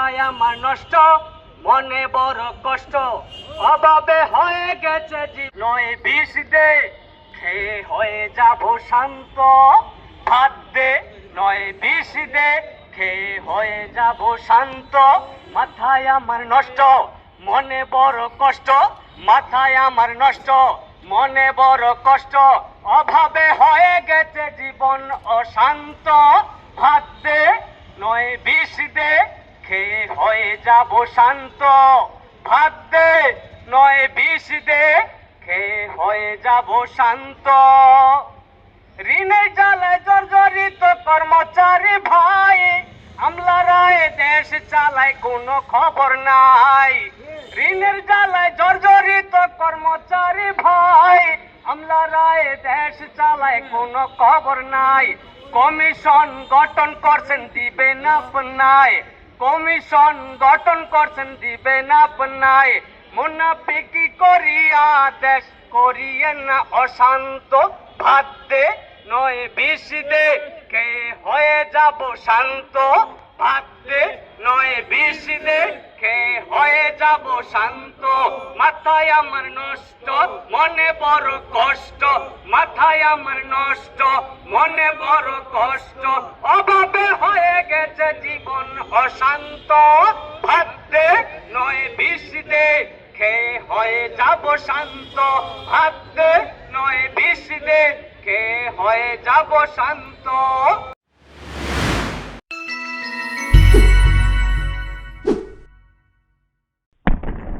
মাথায় আমার নষ্ট, মনে বড় কষ্ট, অভাবে হয়ে গেছে নয় বিষ দে, খেয়ে হয়ে যাব শান্ত। ভাত দে নয় বিষ দে, খেয়ে হয়ে যাব শান্ত। মাথায় আমার নষ্ট, মনে বড় কষ্ট, মাথায় আমার নষ্ট, মনে বড় কষ্ট, অভাবে হয়ে গেছে জীবন অশান্ত। ভাত দে নয় বিষ দে, খেয়ে হয়ে যাব শান্ত। ভাত দে নয় বিষ দে, খেয়ে হয়ে যাব শান্ত। ঋণের জ্বালায় জর্জরিত কর্মচারী ভাই, আমলারা এ দেশ চালায় কোনো খবর নাই। ঋণের জ্বালায় জর্জরিত কর্মচারী ভাই, আমলারা এ দেশ চালায় কোনো খবর নাই। কমিশন গঠন করছেন দিবেন আপনায়, কমিশন গঠন করছেন দিবেন আপনায়। মুনাফিকি করিয়া দেশ করিয়েন না অশান্ত। ভাত দে নয় বিষ দে, খেয়ে হয়ে যাব শান্ত। ভাত দে নয় বিষ দে, খেয়ে হয়ে যাব শান্ত। মাথায় আমার নষ্ট, মনে বড় কষ্ট, মাথায় আমার নষ্ট, মনে বড় কষ্ট, অভাবে হয়ে গেছে জীবন অশান্ত। ভাত দে নয় বিষ দে, খেয়ে হয়ে যাব শান্ত। ভাত দে নয় বিষ দে, খেয়ে হয়ে যাব শান্ত।